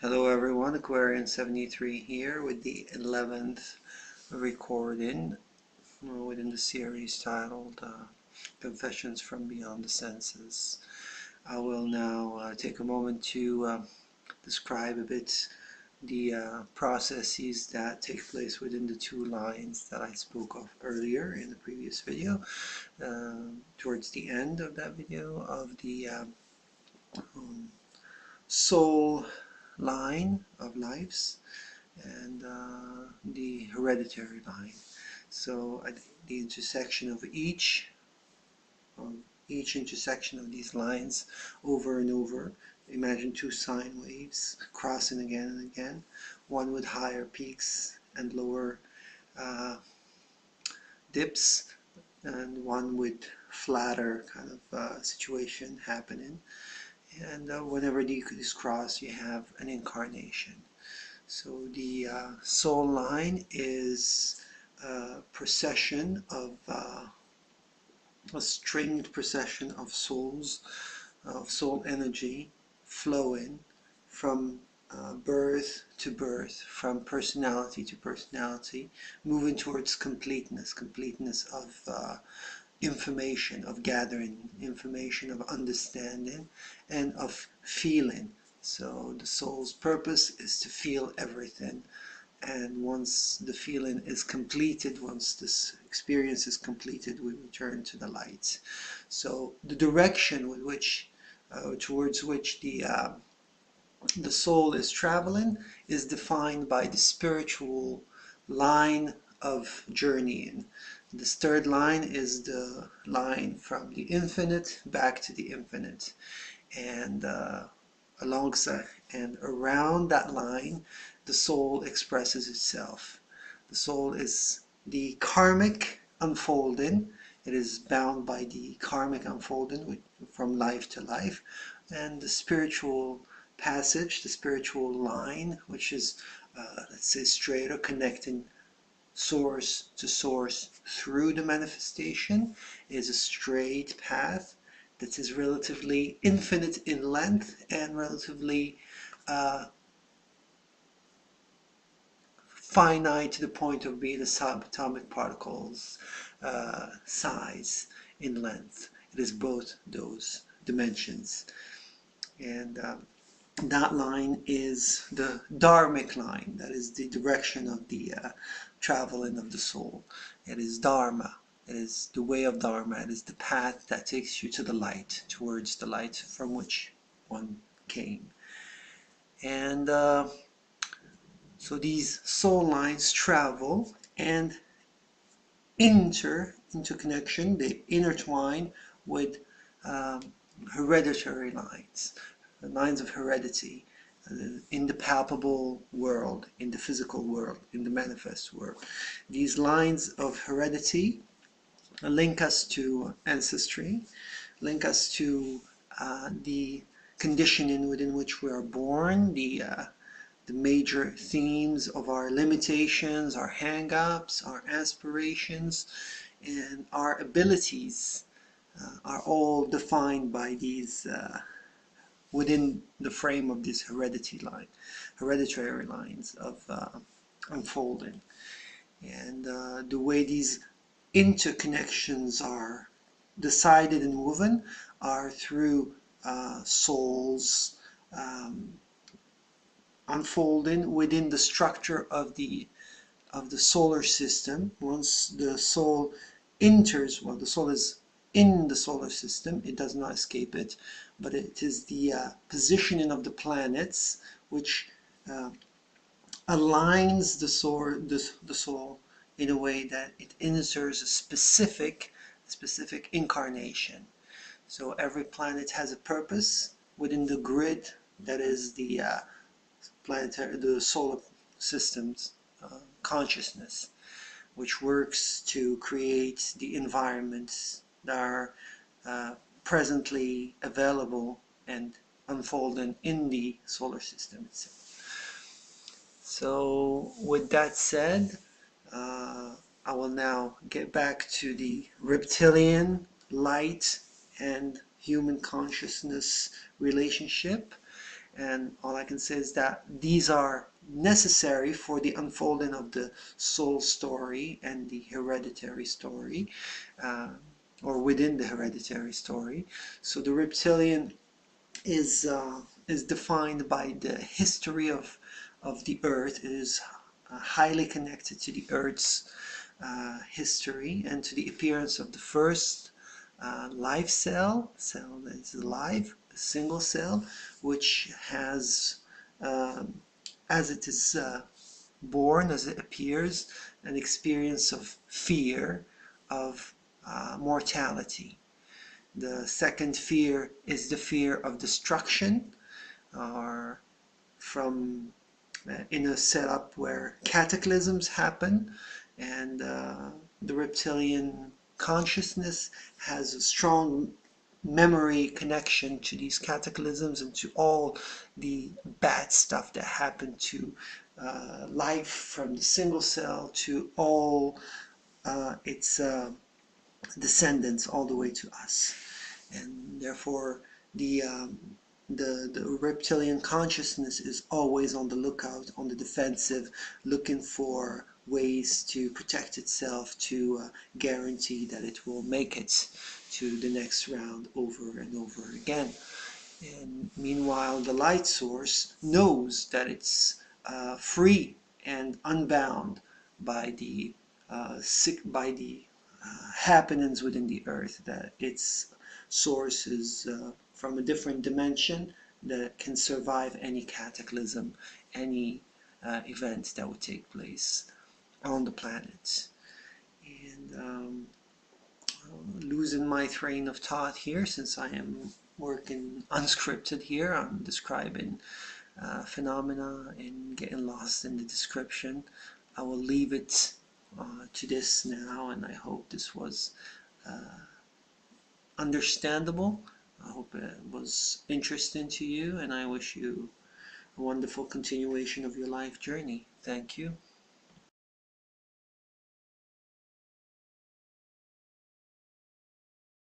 Hello everyone, Aquarian 73 here with the 11th recording within the series titled Confessions from Beyond the Senses. I will now take a moment to describe a bit the processes that take place within the two lines that I spoke of earlier in the previous video. Towards the end of that video of the soul line of lives and the hereditary line. So at the intersection of each intersection of these lines over and over, imagine two sine waves crossing again and again, one with higher peaks and lower dips, and one with flatter kind of situation happening. And whenever these cross, you have an incarnation. So the soul line is a procession of a stringed procession of souls, of soul energy flowing from birth to birth, from personality to personality, moving towards completeness of information, of gathering information, of understanding, and of feeling. So the soul's purpose is to feel everything, and once the feeling is completed, once this experience is completed, we return to the light. So the direction with which towards which the soul is traveling is defined by the spiritual line of journeying. This third line is the line from the infinite back to the infinite, and alongside and around that line the soul expresses itself. The soul is the karmic unfolding. It is bound by the karmic unfolding from life to life, and the spiritual passage, the spiritual line, which is let's say straight or connecting source to source through the manifestation, is a straight path that is relatively infinite in length and relatively finite to the point of being a subatomic particle's size in length. It is both those dimensions. And that line is the dharmic line. That is the direction of the traveling of the soul. It is dharma. It is the way of dharma. It is the path that takes you to the light, towards the light from which one came. And so these soul lines travel and into connection. They intertwine with hereditary lines, the lines of heredity, in the palpable world, in the physical world, in the manifest world. These lines of heredity link us to ancestry, link us to the conditioning within which we are born, the major themes of our limitations, our hang-ups, our aspirations, and our abilities are all defined by these within the frame of this hereditary lines of unfolding. And the way these interconnections are decided and woven are through souls unfolding within the structure of the solar system. Once the soul enters, well, the soul is in the solar system, it does not escape it, but it is the positioning of the planets which aligns the soul in a way that it inserts a specific incarnation. So every planet has a purpose within the grid that is the planetary, the solar system's consciousness, which works to create the environments that are presently available and unfolding in the solar system itself. So with that said, I will now get back to the reptilian light and human consciousness relationship, And all I can say is that these are necessary for the unfolding of the soul story and the hereditary story, uh, or within the hereditary story. So the reptilian is defined by the history of the earth. It is highly connected to the earth's history and to the appearance of the first live cell that is alive, a single cell, which has, as it is born, as it appears, an experience of fear, of mortality. The second fear is the fear of destruction, or from in a setup where cataclysms happen, and the reptilian consciousness has a strong memory connection to these cataclysms and to all the bad stuff that happened to life, from the single cell to all its descendants all the way to us. And therefore the the reptilian consciousness is always on the lookout, on the defensive, looking for ways to protect itself, to guarantee that it will make it to the next round over and over again. And meanwhile, the light source knows that it's free and unbound by the happenings within the earth, that its source is from a different dimension that can survive any cataclysm, any event that would take place on the planet. And losing my train of thought here, since I am working unscripted here. I'm describing phenomena and getting lost in the description. I will leave it to this now, and I hope this was understandable. I hope it was interesting to you, and I wish you a wonderful continuation of your life journey. Thank you.